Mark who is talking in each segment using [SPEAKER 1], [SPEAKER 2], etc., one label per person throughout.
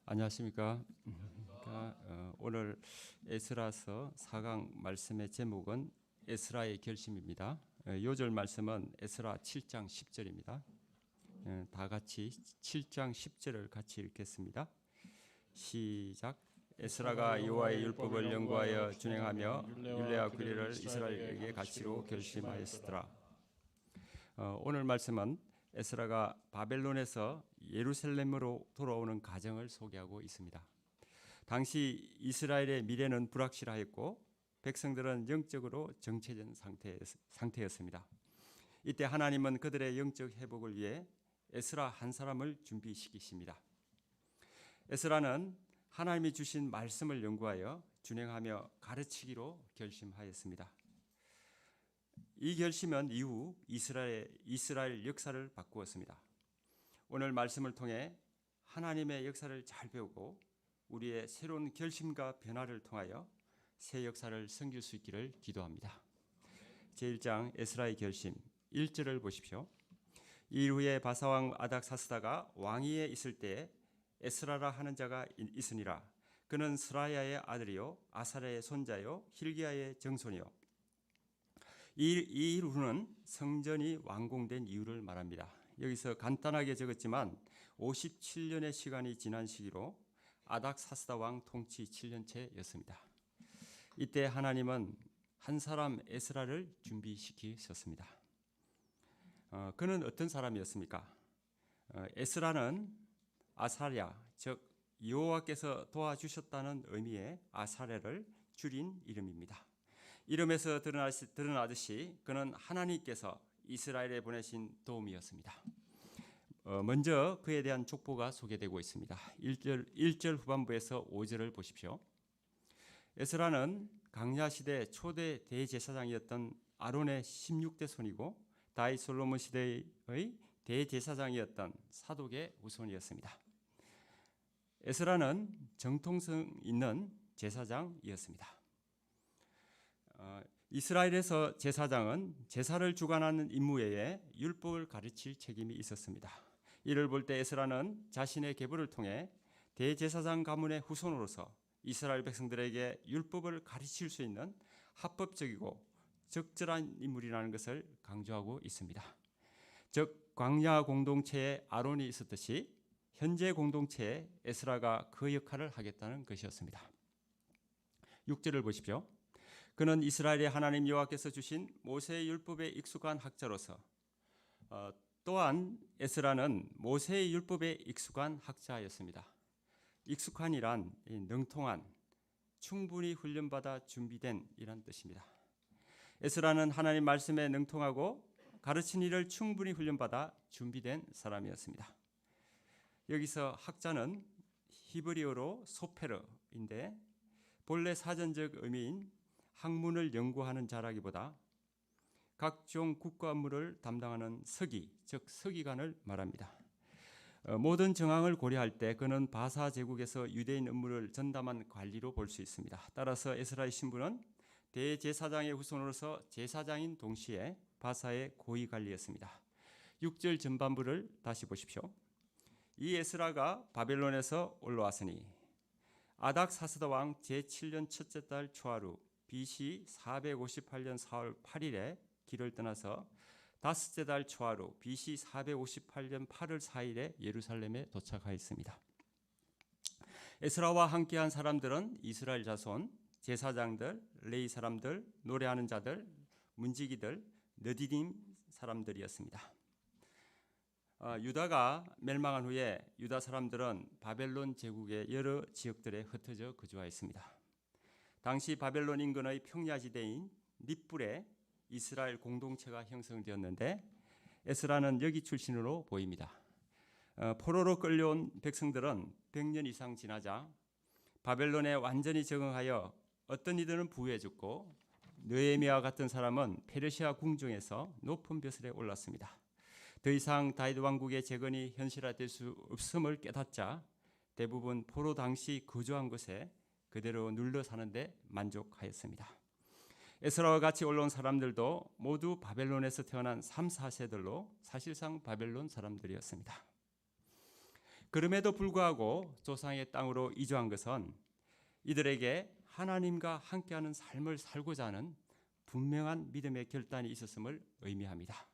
[SPEAKER 1] 안녕하십니까. 오늘 에스라서 4강 말씀의 제목은 에스라의 결심입니다. 요절 말씀은 에스라 7장 10절입니다. 다 같이 7장 10절을 같이 읽겠습니다. 시작. 에스라가 여호와의 율법을 연구하여 준행하며 율례와 규례를 이스라엘에게 가치로 결심하였으더라. 오늘 말씀은 에스라가 바벨론에서 예루살렘으로 돌아오는 과정을 소개하고 있습니다. 당시 이스라엘의 미래는 불확실하였고 백성들은 영적으로 정체된 상태였습니다. 이때 하나님은 그들의 영적 회복을 위해 에스라 한 사람을 준비시키십니다. 에스라는 하나님이 주신 말씀을 연구하여 준행하며 가르치기로 결심하였습니다. 이 결심은 이후 이스라엘 역사를 바꾸었습니다. 오늘 말씀을 통해 하나님의 역사를 잘 배우고 우리의 새로운 결심과 변화를 통하여 새 역사를 섬길 수 있기를 기도합니다. 제1장 에스라의 결심 1절을 보십시오. 이후에 바사왕 아닥사스다가 왕위에 있을 때에 에스라라 하는 자가 있으니라. 그는 스라야의 아들이요 아사랴의 손자요 hil기야의 정손이요. 이 이후는 성전이 완공된 이유를 말합니다. 여기서 간단하게 적었지만 57년의 시간이 지난 시기로 아닥사스다 왕 통치 7년째였습니다. 이때 하나님은 한 사람 에스라를 준비시키셨습니다. 그는 어떤 사람이었습니까? 에스라는 아사랴, 즉 여호와께서 도와주셨다는 의미의 아사랴를 줄인 이름입니다. 이름에서 드러나듯이 그는 하나님께서 이스라엘에 보내신 도움이었습니다. 먼저 그에 대한 족보가 소개되고 있습니다. 1절 후반부에서 5절을 보십시오. 에스라는 강야시대 초대 대제사장이었던 아론의 16대 손이고 다윗 솔로몬 시대의 대제사장이었던 사독의 후손이었습니다. 에스라는 정통성 있는 제사장이었습니다. 이스라엘에서 제사장은 제사를 주관하는 임무 외에 율법을 가르칠 책임이 있었습니다. 이를 볼 때 에스라는 자신의 계보를 통해 대제사장 가문의 후손으로서 이스라엘 백성들에게 율법을 가르칠 수 있는 합법적이고 적절한 인물이라는 것을 강조하고 있습니다. 즉 광야 공동체에 아론이 있었듯이 현재 공동체에 에스라가 그 역할을 하겠다는 것이었습니다. 6절을 보십시오. 그는 이스라엘의 하나님 여호와께서 주신 모세의 율법에 익숙한 학자로서 또한 에스라는 모세의 율법에 익숙한 학자였습니다. 익숙한이란 능통한, 충분히 훈련받아 준비된 이란 뜻입니다. 에스라는 하나님 말씀에 능통하고 가르친 일을 충분히 훈련받아 준비된 사람이었습니다. 여기서 학자는 히브리어로 소페르인데 본래 사전적 의미인 학문을 연구하는 자라기보다 각종 국가 업무를 담당하는 서기, 즉 서기관을 말합니다. 모든 정황을 고려할 때 그는 바사 제국에서 유대인 업무를 전담한 관리로 볼 수 있습니다. 따라서 에스라의 신분은 대제사장의 후손으로서 제사장인 동시에 바사의 고위 관리였습니다. 6절 전반부를 다시 보십시오. 이 에스라가 바벨론에서 올라왔으니 아닥사스다 왕 제7년 첫째 달 초하루 BC 458년 4월 8일에 길을 떠나서 다섯째 달 초하루 BC 458년 8월 4일에 예루살렘에 도착하였습니다. 에스라와 함께한 사람들은 이스라엘 자손, 제사장들, 레위 사람들, 노래하는 자들, 문지기들, 느디님 사람들이었습니다. 유다가 멸망한 후에 유다 사람들은 바벨론 제국의 여러 지역들에 흩어져 거주하였습니다. 당시 바벨론 인근의 평야지대인 닛불에 이스라엘 공동체가 형성되었는데 에스라는 여기 출신으로 보입니다. 포로로 끌려온 백성들은 100년 이상 지나자 바벨론에 완전히 적응하여 어떤 이들은 부유해졌고 느헤미야와 같은 사람은 페르시아 궁정에서 높은 벼슬에 올랐습니다. 더 이상 다윗 왕국의 재건이 현실화될 수 없음을 깨닫자 대부분 포로 당시 거주한 곳에 그대로 눌러 사는데 만족하였습니다. 에스라와 같이 올라온 사람들도 모두 바벨론에서 태어난 3, 4세들로 사실상 바벨론 사람들이었습니다. 그럼에도 불구하고 조상의 땅으로 이주한 것은 이들에게 하나님과 함께하는 삶을 살고자 하는 분명한 믿음의 결단이 있었음을 의미합니다.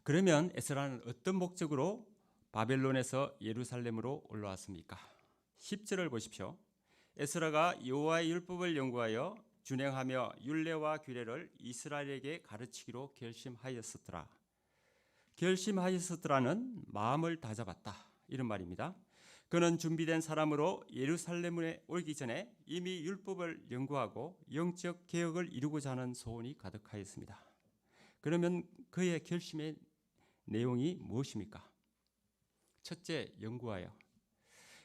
[SPEAKER 1] 그러면 에스라는 어떤 목적으로 바벨론에서 예루살렘으로 올라왔습니까? 10절을 보십시오. 에스라가 여호와의 율법을 연구하여 준행하며 율례와 규례를 이스라엘에게 가르치기로 결심하였었더라. 결심하였었더라는 마음을 다잡았다, 이런 말입니다. 그는 준비된 사람으로 예루살렘에 오기 전에 이미 율법을 연구하고 영적 개혁을 이루고자 하는 소원이 가득하였습니다. 그러면 그의 결심의 내용이 무엇입니까? 첫째, 연구하여.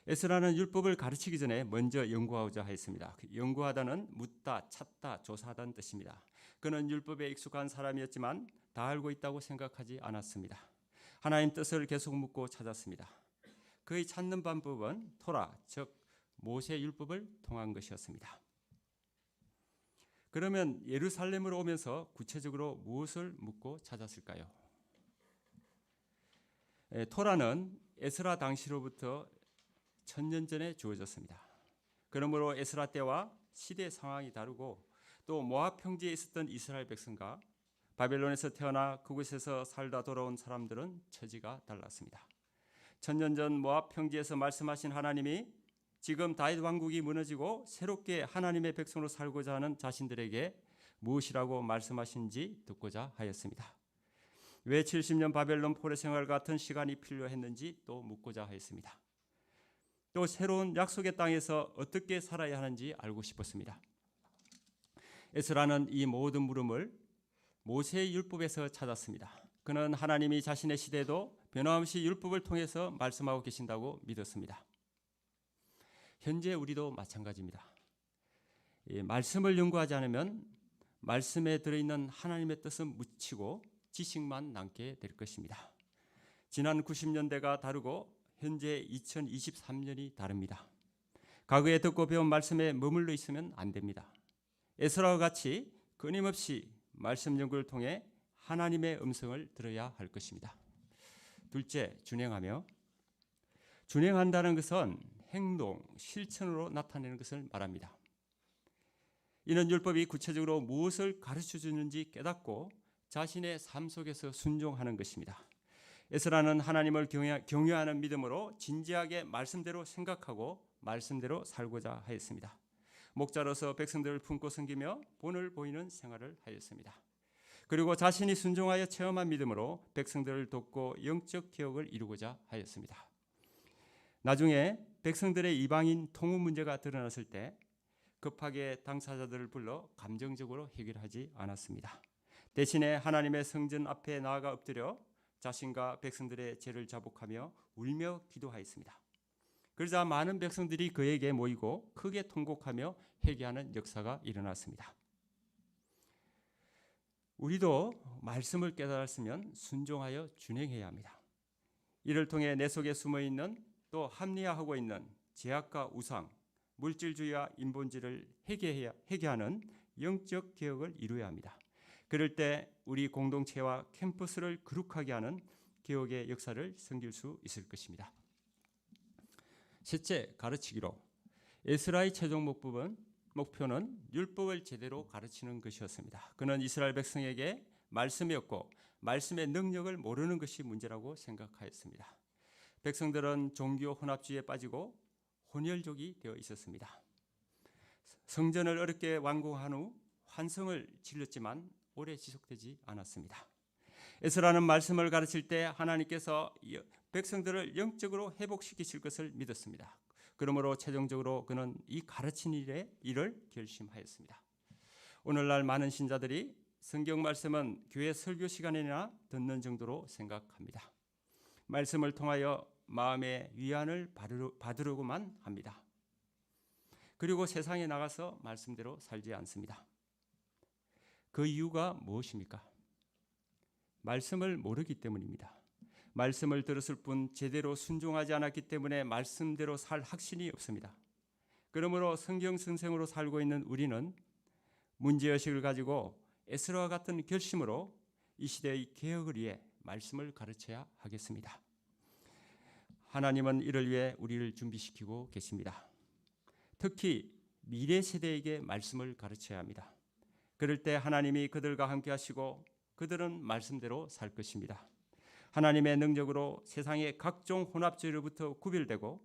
[SPEAKER 1] 에스라는 율법을 가르치기 전에 먼저 연구하고자 했습니다. 연구하다는 묻다, 찾다, 조사하다는 뜻입니다. 그는 율법에 익숙한 사람이었지만 다 알고 있다고 생각하지 않았습니다. 하나님 뜻을 계속 묻고 찾았습니다. 그의 찾는 방법은 토라, 즉 모세 율법을 통한 것이었습니다. 그러면 예루살렘으로 오면서 구체적으로 무엇을 묻고 찾았을까요? 토라는 에스라 당시로부터 1000년 전에 주어졌습니다. 그러므로 에스라 때와 시대 상황이 다르고 또 모압 평지에 있었던 이스라엘 백성과 바벨론에서 태어나 그곳에서 살다 돌아온 사람들은 처지가 달랐습니다. 1000년 전 모압 평지에서 말씀하신 하나님이 지금 다윗 왕국이 무너지고 새롭게 하나님의 백성으로 살고자 하는 자신들에게 무엇이라고 말씀하신지 듣고자 하였습니다. 왜 70년 바벨론 포로 생활 같은 시간이 필요했는지 또 묻고자 하였습니다. 또 새로운 약속의 땅에서 어떻게 살아야 하는지 알고 싶었습니다. 에스라는 이 모든 물음을 모세의 율법에서 찾았습니다. 그는 하나님이 자신의 시대에도 변함없이 율법을 통해서 말씀하고 계신다고 믿었습니다. 현재 우리도 마찬가지입니다. 말씀을 연구하지 않으면 말씀에 들어있는 하나님의 뜻은 묻히고 지식만 남게 될 것입니다. 지난 90년대가 다르고 현재 2023년이 다릅니다. 과거에 듣고 배운 말씀에 머물러 있으면 안 됩니다. 에스라와 같이 끊임없이 말씀 연구를 통해 하나님의 음성을 들어야 할 것입니다. 둘째, 준행하며. 준행한다는 것은 행동, 실천으로 나타내는 것을 말합니다. 이는 율법이 구체적으로 무엇을 가르쳐 주는지 깨닫고 자신의 삶 속에서 순종하는 것입니다. 에스라는 하나님을 경외하는 믿음으로 진지하게 말씀대로 생각하고 말씀대로 살고자 하였습니다. 목자로서 백성들을 품고 섬기며 본을 보이는 생활을 하였습니다. 그리고 자신이 순종하여 체험한 믿음으로 백성들을 돕고 영적 개혁을 이루고자 하였습니다. 나중에 백성들의 이방인 통혼 문제가 드러났을 때 급하게 당사자들을 불러 감정적으로 해결하지 않았습니다. 대신에 하나님의 성전 앞에 나아가 엎드려 자신과 백성들의 죄를 자복하며 울며 기도하였습니다. 그러자 많은 백성들이 그에게 모이고 크게 통곡하며 회개하는 역사가 일어났습니다. 우리도 말씀을 깨달았으면 순종하여 준행해야 합니다. 이를 통해 내 속에 숨어있는 또 합리화하고 있는 제약과 우상, 물질주의와 인본주의를 회개하는 영적 개혁을 이루어야 합니다. 그럴 때 우리 공동체와 캠퍼스를 거룩하게 하는 개혁의 역사를 섬길 수 있을 것입니다. 셋째, 가르치기로. 에스라의 최종 목표는 율법을 제대로 가르치는 것이었습니다. 그는 이스라엘 백성에게 말씀이었고 말씀의 능력을 모르는 것이 문제라고 생각하였습니다. 백성들은 종교 혼합주의에 빠지고 혼혈족이 되어 있었습니다. 성전을 어렵게 완공한 후 환성을 질렀지만 오래 지속되지 않았습니다. 에스라는 말씀을 가르칠 때 하나님께서 백성들을 영적으로 회복시키실 것을 믿었습니다. 그러므로 최종적으로 그는 이 가르친 일을 결심하였습니다. 오늘날 많은 신자들이 성경 말씀은 교회 설교 시간이나 듣는 정도로 생각합니다. 말씀을 통하여 마음의 위안을 받으려고만 합니다. 그리고 세상에 나가서 말씀대로 살지 않습니다. 그 이유가 무엇입니까? 말씀을 모르기 때문입니다. 말씀을 들었을 뿐 제대로 순종하지 않았기 때문에 말씀대로 살 확신이 없습니다. 그러므로 성경 선생으로 살고 있는 우리는 문제의식을 가지고 에스라와 같은 결심으로 이 시대의 개혁을 위해 말씀을 가르쳐야 하겠습니다. 하나님은 이를 위해 우리를 준비시키고 계십니다. 특히 미래 세대에게 말씀을 가르쳐야 합니다. 그럴 때 하나님이 그들과 함께 하시고 그들은 말씀대로 살 것입니다. 하나님의 능력으로 세상의 각종 혼합주의로부터 구별되고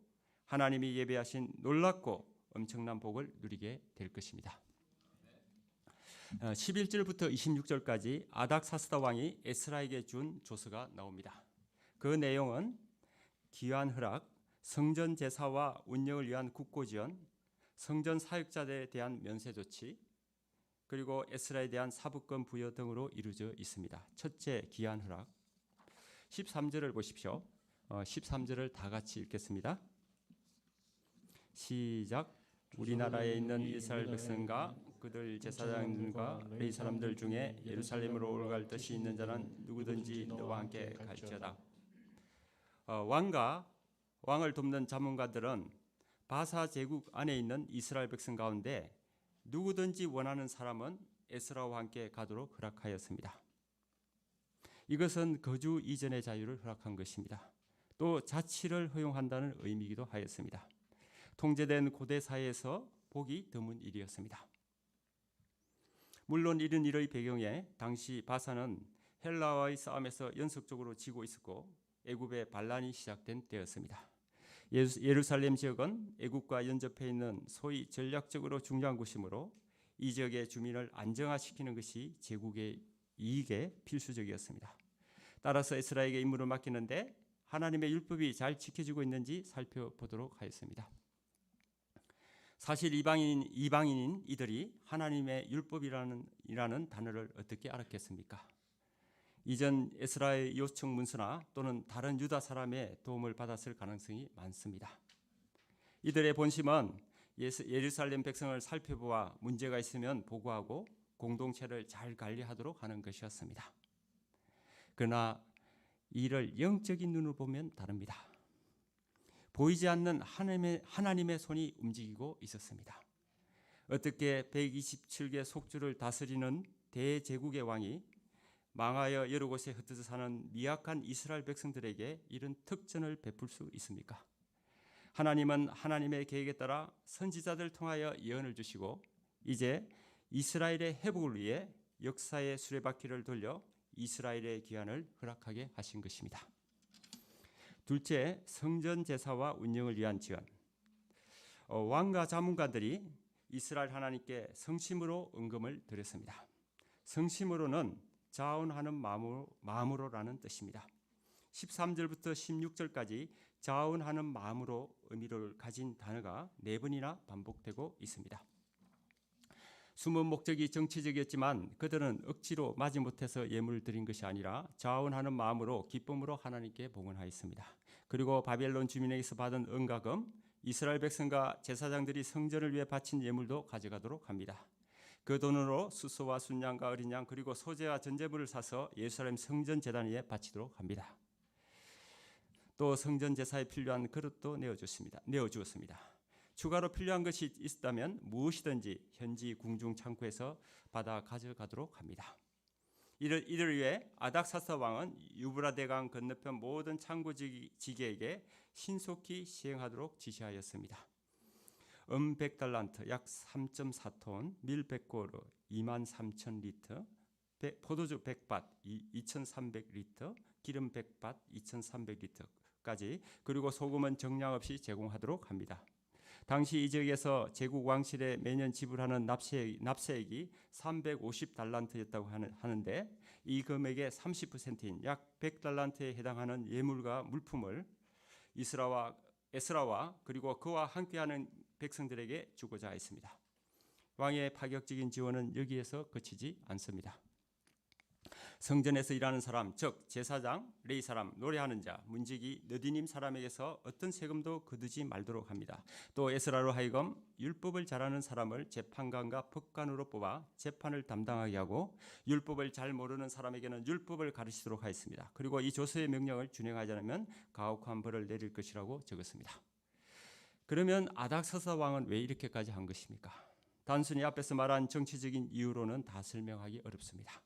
[SPEAKER 1] 하나님이 예배하신 놀랍고 엄청난 복을 누리게 될 것입니다. 11절부터 26절까지 아닥사스다 왕이 에스라에게 준 조서가 나옵니다. 그 내용은 기한 허락, 성전 제사와 운영을 위한 국고 지원, 성전 사역자들에 대한 면세 조치, 그리고 에스라에 대한 사부권 부여 등으로 이루어져 있습니다. 첫째, 기한 허락. 13절을 보십시오. 13절을 다 같이 읽겠습니다. 시작. 우리나라에 있는 이스라엘 백성과 그들 제사장들과 레위 사람들 중에 예루살렘으로 올라갈 뜻이 있는 자는 누구든지 너와 함께 갈지어다. 왕을 돕는 자문가들은 바사 제국 안에 있는 이스라엘 백성 가운데 누구든지 원하는 사람은 에스라와 함께 가도록 허락하였습니다. 이것은 거주 이전의 자유를 허락한 것입니다. 또 자치를 허용한다는 의미이기도 하였습니다. 통제된 고대 사회에서 보기 드문 일이었습니다. 물론 이런 일의 배경에 당시 바사는 헬라와의 싸움에서 연속적으로 지고 있었고 애굽의 반란이 시작된 때였습니다. 예루살렘 지역은 애굽과 연접해 있는 소위 전략적으로 중요한 곳이므로 이 지역의 주민을 안정화시키는 것이 제국의 이익에 필수적이었습니다. 따라서 에스라에게 임무를 맡기는데 하나님의 율법이 잘 지켜지고 있는지 살펴보도록 하였습니다. 사실 이방인인 이들이 하나님의 율법이라는 단어를 어떻게 알았겠습니까? 이전 에스라의 요청 문서나 또는 다른 유다 사람의 도움을 받았을 가능성이 많습니다. 이들의 본심은 예루살렘 백성을 살펴보아 문제가 있으면 보고하고 공동체를 잘 관리하도록 하는 것이었습니다. 그러나 이를 영적인 눈으로 보면 다릅니다. 보이지 않는 하나님의 손이 움직이고 있었습니다. 어떻게 127개 속주를 다스리는 대제국의 왕이 망하여 여러 곳에 흩어져 사는 미약한 이스라엘 백성들에게 이런 특전을 베풀 수 있습니까? 하나님은 하나님의 계획에 따라 선지자들 통하여 예언을 주시고 이제 이스라엘의 회복을 위해 역사의 수레바퀴를 돌려 이스라엘의 귀환을 허락하게 하신 것입니다. 둘째, 성전 제사와 운영을 위한 지원. 왕과 자문가들이 이스라엘 하나님께 성심으로 은금을 드렸습니다. 성심으로는 자원하는 마음으로라는 뜻입니다. 13절부터 16절까지 자원하는 마음으로 의미를 가진 단어가 4번이나 반복되고 있습니다. 숨은 목적이 정치적이었지만 그들은 억지로 마지못해서 예물을 드린 것이 아니라 자원하는 마음으로 기쁨으로 하나님께 봉헌하였습니다. 그리고 바벨론 주민에게서 받은 은과금, 이스라엘 백성과 제사장들이 성전을 위해 바친 예물도 가져가도록 합니다. 그 돈으로 수소와 순양과 어린 양 그리고 소재와 전제물을 사서 예루살렘 성전 제단 위에 바치도록 합니다. 또 성전 제사에 필요한 그릇도 내어주었습니다. 추가로 필요한 것이 있다면 무엇이든지 현지 궁중 창고에서 받아 가져가도록 합니다. 이를 위해 아닥사스다 왕은 유브라데강 건너편 모든 창고 지게에게 신속히 시행하도록 지시하였습니다. 100달란트 약 3.4톤, 밀 100고루 23,000리터, 포도주 100밭 2,300리터, 기름 100밭 2,300리터까지 그리고 소금은 정량 없이 제공하도록 합니다. 당시 이 지역에서 제국 왕실에 매년 지불하는 납세액이 350달란트였다고 하는데 이 금액의 30%인 약 100달란트에 해당하는 예물과 물품을 에스라와 그리고 그와 함께하는 백성들에게 주고자 했습니다. 왕의 파격적인 지원은 여기에서 그치지 않습니다. 성전에서 일하는 사람, 즉 제사장, 레위 사람, 노래하는 자, 문지기, 너디님 사람에게서 어떤 세금도 거두지 말도록 합니다. 또 에스라로 하여금 율법을 잘하는 사람을 재판관과 법관으로 뽑아 재판을 담당하게 하고 율법을 잘 모르는 사람에게는 율법을 가르치도록 하였습니다. 그리고 이 조서의 명령을 준행하지 않으면 가혹한 벌을 내릴 것이라고 적었습니다. 그러면 아닥사스다 왕은 왜 이렇게까지 한 것입니까? 단순히 앞에서 말한 정치적인 이유로는 다 설명하기 어렵습니다.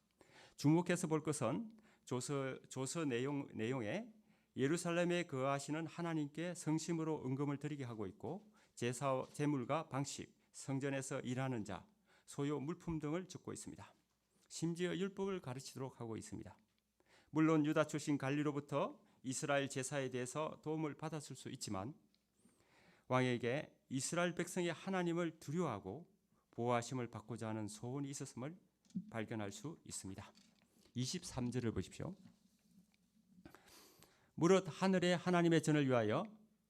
[SPEAKER 1] 주목해서 볼 것은 조서 내용에 예루살렘에 거하시는 하나님께 성심으로 은금을 드리게 하고 있고 제사, 제물과 방식, 성전에서 일하는 자, 소요 물품 등을 적고 있습니다. 심지어 율법을 가르치도록 하고 있습니다. 물론 유다 출신 갈리로부터 이스라엘 제사에 대해서 도움을 받았을 수 있지만 왕에게 이스라엘 백성이 하나님을 두려워하고 보호하심을 받고자 하는 소원이 있었음을 발견할 수 있습니다. 23절을 보십시오. 무릇 하늘의 하나님의 전을 위하여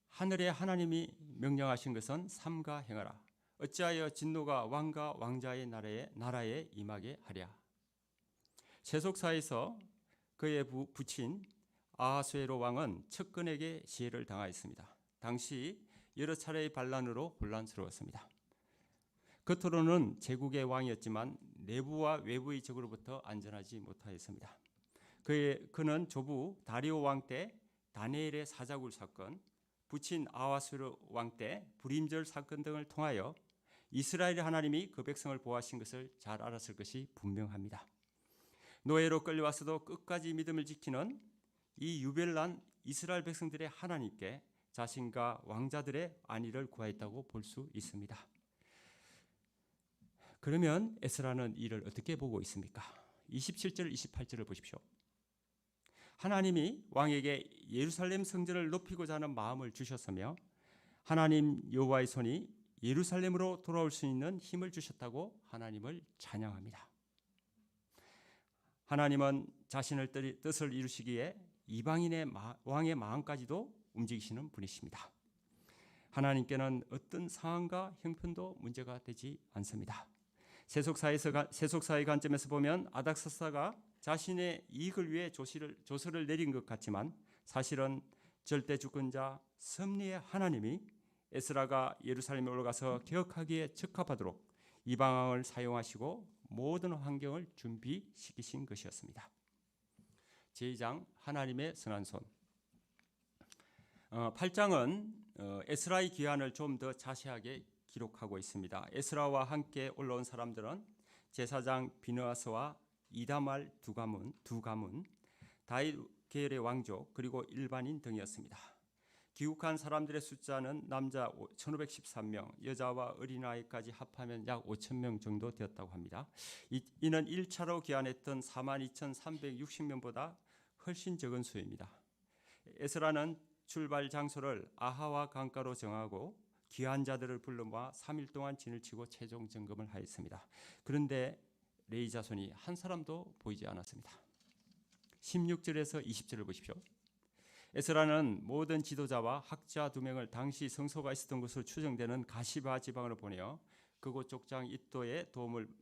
[SPEAKER 1] 하늘의 하나님이 명령하신 것은 삼가 행하라. 어찌하여 진노가 왕과 왕자의 나라에 임하게 하랴. 세속사에서 그의 부친 아하수에로 왕은 측근에게 시해를 당하였습니다. 당시 여러 차례의 반란으로 혼란스러웠습니다. 겉으로는 제국의 왕이었지만 내부와 외부의 적으로부터 안전하지 못하였습니다. 그는 조부 다리오 왕 때 다니엘의 사자굴 사건, 부친 아하수에로 왕 때 불임절 사건 등을 통하여 이스라엘의 하나님이 그 백성을 보호하신 것을 잘 알았을 것이 분명합니다. 노예로 끌려왔어도 끝까지 믿음을 지키는 이 유별난 이스라엘 백성들의 하나님께 자신과 왕자들의 안위를 구하였다고 볼 수 있습니다. 그러면 에스라는 이를 어떻게 보고 있습니까? 27절, 28절을 보십시오. 하나님이 왕에게 예루살렘 성전을 높이고자 하는 마음을 주셨으며 하나님 여호와의 손이 예루살렘으로 돌아올 수 있는 힘을 주셨다고 하나님을 찬양합니다. 하나님은 자신의 뜻을 이루시기에 이방인의 왕의 마음까지도 움직이시는 분이십니다. 하나님께는 어떤 상황과 형편도 문제가 되지 않습니다. 세속사의 관점에서 보면 아닥사스다가 자신의 이익을 위해 조서를 내린 것 같지만 사실은 절대 주권자 섭리의 하나님이 에스라가 예루살렘에 올라가서 개혁하기에 적합하도록 이방 왕을 사용하시고 모든 환경을 준비시키신 것이었습니다. 제2장 하나님의 선한 손. 8장은 에스라의 귀환을 좀 더 자세하게 기록하고 있습니다. 에스라와 함께 올라온 사람들은 제사장 비느하스와 이다말 두 가문, 다윗 계열의 왕족 그리고 일반인 등이었습니다. 귀국한 사람들의 숫자는 남자 1513명, 여자와 어린아이까지 합하면 약 5,000명 정도 되었다고 합니다. 이는 1차로 귀환했던 42,360명보다 훨씬 적은 수입니다. 에스라는 출발 장소를 아하와 강가로 정하고 귀환자들을 불러 모아 3일 동안 진을 치고 최종 점검을 하였습니다. 그런데 레위 자손이 한 사람도 보이지 않았습니다. 16절에서 20절을 보십시오. 에스라는 모든 지도자와 학자 2명을 당시 성소가 있었던 곳으로 추정되는 가시바 지방으로 보내어 그곳 족장 이또의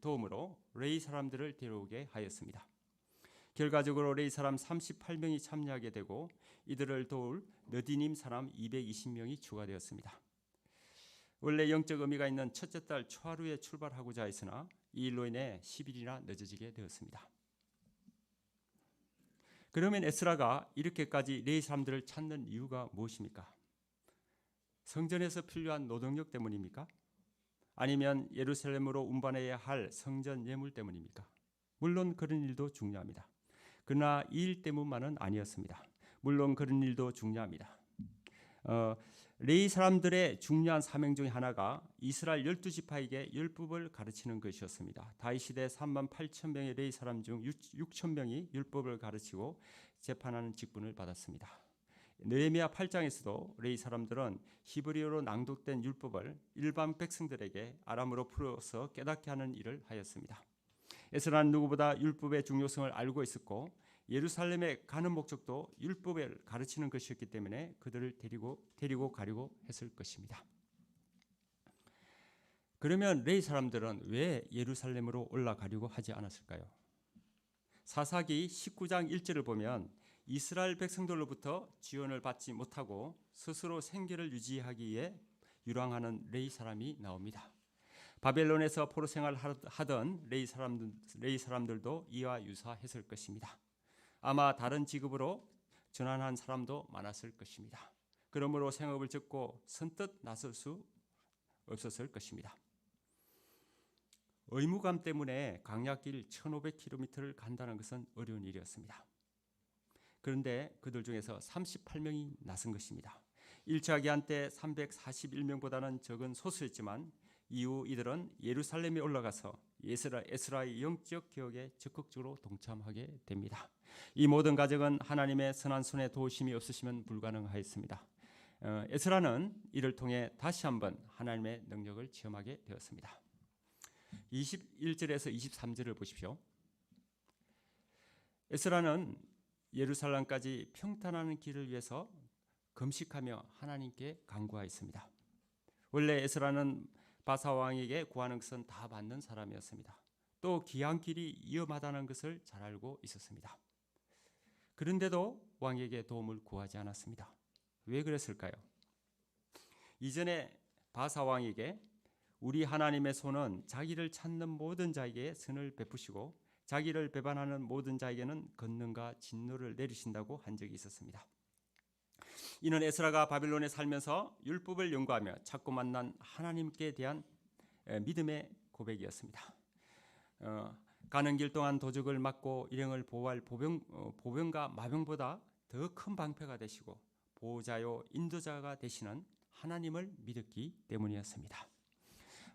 [SPEAKER 1] 도움으로 레위 사람들을 데려오게 하였습니다. 결과적으로 레위 사람 38명이 참여하게 되고 이들을 도울 느디님 사람 220명이 추가되었습니다. 원래 영적 의미가 있는 첫째 달 초하루에 출발하고자 했으나 이 일로 인해 10일이나 늦어지게 되었습니다. 그러면 에스라가 이렇게까지 레위 사람들을 찾는 이유가 무엇입니까? 성전에서 필요한 노동력 때문입니까? 아니면 예루살렘으로 운반해야 할 성전 예물 때문입니까? 물론 그런 일도 중요합니다. 그러나 이 일 때문만은 아니었습니다. 물론 그런 일도 중요합니다. 레위 사람들의 중요한 사명 중에 하나가 이스라엘 12지파에게 율법을 가르치는 것이었습니다. 다윗 시대 38,000명의 레위 사람 중 6,000명이 율법을 가르치고 재판하는 직분을 받았습니다. 느헤미야 8장에서도 레위 사람들은 히브리어로 낭독된 율법을 일반 백성들에게 아람어로 풀어서 깨닫게 하는 일을 하였습니다. 에스라는 누구보다 율법의 중요성을 알고 있었고 예루살렘에 가는 목적도 율법을 가르치는 것이었기 때문에 그들을 데리고 가려고 했을 것입니다. 그러면 레위 사람들은 왜 예루살렘으로 올라가려고 하지 않았을까요? 사사기 19장 1절을 보면 이스라엘 백성들로부터 지원을 받지 못하고 스스로 생계를 유지하기 위해 유랑하는 레위 사람이 나옵니다. 바벨론에서 포로 생활하던 레위 사람들도 이와 유사했을 것입니다. 아마 다른 직업으로 전환한 사람도 많았을 것입니다. 그러므로 생업을 접고 선뜻 나설 수 없었을 것입니다. 의무감 때문에 강약길 1500km를 간다는 것은 어려운 일이었습니다. 그런데 그들 중에서 38명이 나선 것입니다. 1차 기한 때 341명보다는 적은 소수였지만 이후 이들은 예루살렘에 올라가서 에스라의 영적 개혁에 적극적으로 동참하게 됩니다. 이 모든 과정은 하나님의 선한 손에 도우심이 없으시면 불가능하였습니다. 에스라는 이를 통해 다시 한번 하나님의 능력을 체험하게 되었습니다. 21절에서 23절을 보십시오. 에스라는 예루살렘까지 평탄하는 길을 위해서 금식하며 하나님께 간구하였습니다. 원래 에스라는 바사 왕에게 구하는 것은 다 받는 사람이었습니다. 또 귀한 길이 위험하다는 것을 잘 알고 있었습니다. 그런데도 왕에게 도움을 구하지 않았습니다. 왜 그랬을까요? 이전에 바사 왕에게 우리 하나님의 손은 자기를 찾는 모든 자에게 선을 베푸시고 자기를 배반하는 모든 자에게는 권능과 진노를 내리신다고 한 적이 있었습니다. 이는 에스라가 바빌론에 살면서 율법을 연구하며 찾고 만난 하나님께 대한 믿음의 고백이었습니다. 가는 길 동안 도적을 막고 일행을 보호할 보병과 마병보다 더 큰 방패가 되시고 보호자요 인도자가 되시는 하나님을 믿었기 때문이었습니다.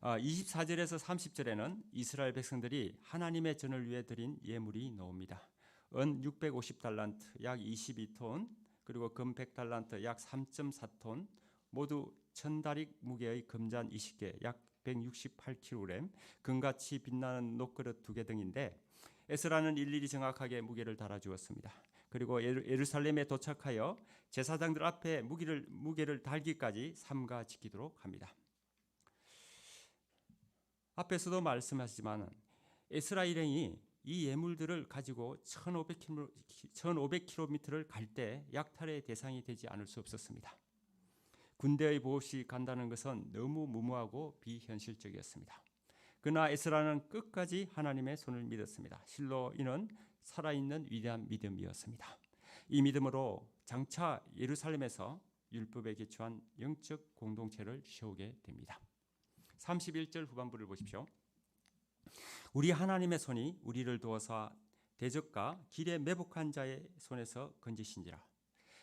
[SPEAKER 1] 24절에서 30절에는 이스라엘 백성들이 하나님의 전을 위해 드린 예물이 나옵니다. 은 650달란트 약 22톤, 그리고 금 100달란트 약 3.4톤, 모두 1000다릭 무게의 금잔 20개 약 168kg, 금같이 빛나는 녹그릇 2개 등인데 에스라는 일일이 정확하게 무게를 달아주었습니다. 그리고 예루살렘에 도착하여 제사장들 앞에 무게를 달기까지 삼가 지키도록 합니다. 앞에서도 말씀하시지만 에스라 일행이 이 예물들을 가지고 1500km를 갈 때 약탈의 대상이 되지 않을 수 없었습니다. 군대의 보호시 간다는 것은 너무 무모하고 비현실적이었습니다. 그러나 에스라는 끝까지 하나님의 손을 믿었습니다. 실로 이는 살아있는 위대한 믿음이었습니다. 이 믿음으로 장차 예루살렘에서 율법에 기초한 영적 공동체를 세우게 됩니다. 31절 후반부를 보십시오. 우리 하나님의 손이 우리를 도와서 대적과 길에 매복한 자의 손에서 건지신지라.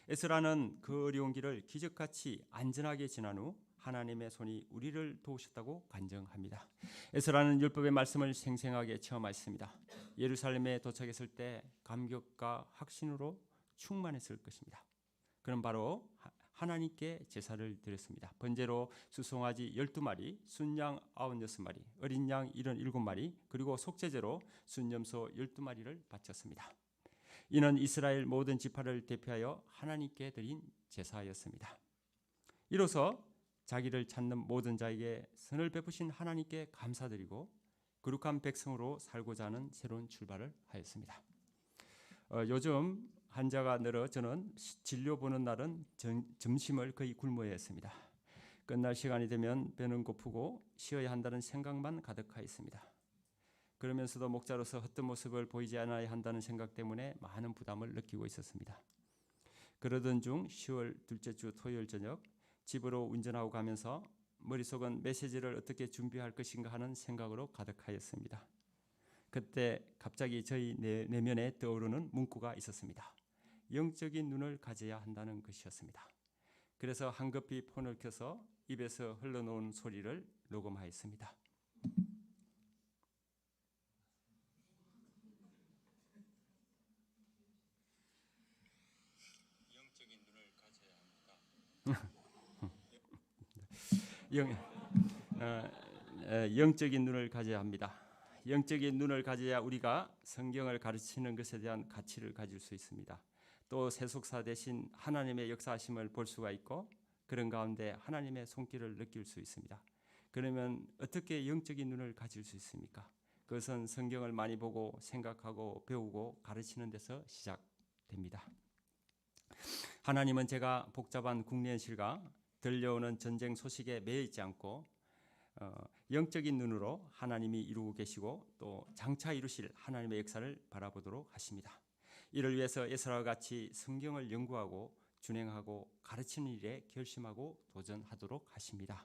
[SPEAKER 1] 에스라는 그 어려운 길을 기적같이 안전하게 지난 후 하나님의 손이 우리를 도우셨다고 간증합니다. 에스라는 율법의 말씀을 생생하게 체험했습니다. 예루살렘에 도착했을 때 감격과 확신으로 충만했을 것입니다. 그는 바로 하나님께 제사를 드렸습니다. 번제로 수송아지 12마리, 순양 96마리, 어린 양 77마리, 그리고 속죄제로 순염소 12마리를 바쳤습니다. 이는 이스라엘 모든 지파를 대표하여 하나님께 드린 제사였습니다. 이로써 자기를 찾는 모든 자에게 선을 베푸신 하나님께 감사드리고 거룩한 백성으로 살고자 하는 새로운 출발을 하였습니다. 요즘 환자가 늘어 저는 진료 보는 날은 점심을 거의 굶어야 했습니다. 끝날 시간이 되면 배는 고프고 쉬어야 한다는 생각만 가득하였습니다. 그러면서도 목자로서 헛된 모습을 보이지 않아야 한다는 생각 때문에 많은 부담을 느끼고 있었습니다. 그러던 중 10월 둘째 주 토요일 저녁 집으로 운전하고 가면서 머릿속은 메시지를 어떻게 준비할 것인가 하는 생각으로 가득하였습니다. 그때 갑자기 저희 내면에 떠오르는 문구가 있었습니다. 영적인 눈을 가져야 한다는 것이었습니다. 그래서 한급히 폰을 켜서 입에서 흘러나오는 소리를 녹음하였습니다. 영적인 눈을 가져야 합니다. 영적인 눈을 가져야 합니다. 영적인 눈을 가져야 우리가 성경을 가르치는 것에 대한 가치를 가질 수 있습니다. 또 세속사 대신 하나님의 역사하심을 볼 수가 있고 그런 가운데 하나님의 손길을 느낄 수 있습니다. 그러면 어떻게 영적인 눈을 가질 수 있습니까? 그것은 성경을 많이 보고 생각하고 배우고 가르치는 데서 시작됩니다. 하나님은 제가 복잡한 국내 현실과 들려오는 전쟁 소식에 매여 있지 않고 영적인 눈으로 하나님이 이루고 계시고 또 장차 이루실 하나님의 역사를 바라보도록 하십니다. 이를 위해서 에스라와 같이 성경을 연구하고 준행하고 가르치는 일에 결심하고 도전하도록 하십니다.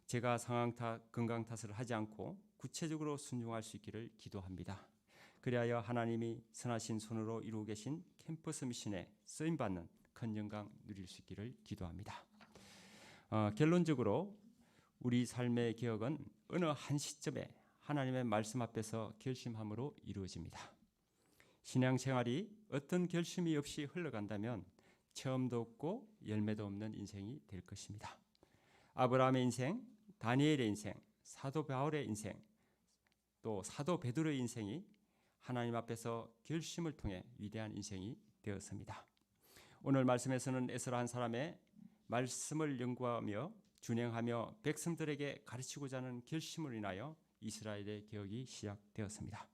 [SPEAKER 1] 제가 상황 탓, 건강 탓을 하지 않고 구체적으로 순종할 수 있기를 기도합니다. 그리하여 하나님이 선하신 손으로 이루고 계신 캠퍼스 미션에 쓰임받는 큰 영광 누릴 수 있기를 기도합니다. 결론적으로 우리 삶의 개혁은 어느 한 시점에 하나님의 말씀 앞에서 결심함으로 이루어집니다. 신앙생활이 어떤 결심이 없이 흘러간다면 체험도 없고 열매도 없는 인생이 될 것입니다. 아브라함의 인생, 다니엘의 인생, 사도 바울의 인생, 또 사도 베드로의 인생이 하나님 앞에서 결심을 통해 위대한 인생이 되었습니다. 오늘 말씀에서는 에스라 한 사람의 말씀을 연구하며 준행하며 백성들에게 가르치고자 하는 결심을 인하여 이스라엘의 개혁이 시작되었습니다.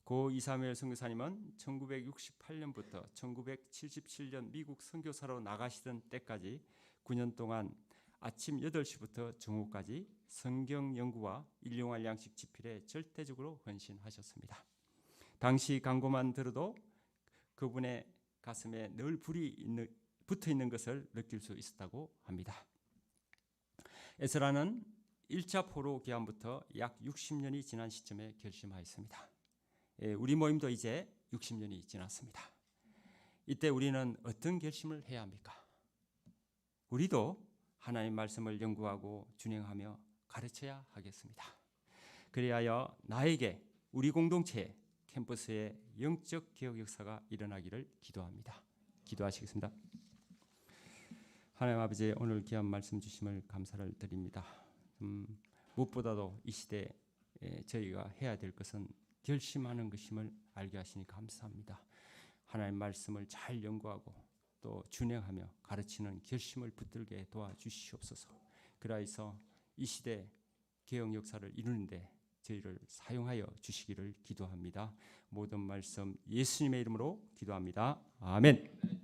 [SPEAKER 1] 고 이사무엘 선교사님은 1968년부터 1977년 미국 선교사로 나가시던 때까지 9년 동안 아침 8시부터 정오까지 성경 연구와 일용할 양식 집필에 절대적으로 헌신하셨습니다. 당시 광고만 들어도 그분의 가슴에 늘 불이 붙어 있는 것을 느낄 수 있었다고 합니다. 에스라는 1차 포로 기한부터 약 60년이 지난 시점에 결심하였습니다. 우리 모임도 이제 60년이 지났습니다. 이때 우리는 어떤 결심을 해야 합니까? 우리도 하나님 말씀을 연구하고 준행하며 가르쳐야 하겠습니다. 그리하여 나에게 우리 공동체 캠퍼스의 영적 개혁 역사가 일어나기를 기도합니다. 기도하시겠습니다. 하나님 아버지, 오늘 귀한 말씀 주심을 감사를 드립니다. 무엇보다도 이 시대에 저희가 해야 될 것은 결심하는 것임을 알게 하시니 감사합니다. 하나님 말씀을 잘 연구하고 또 준행하며 가르치는 결심을 붙들게 도와주시옵소서. 그래서 이 시대 개혁 역사를 이루는데 저희를 사용하여 주시기를 기도합니다. 모든 말씀 예수님의 이름으로 기도합니다. 아멘.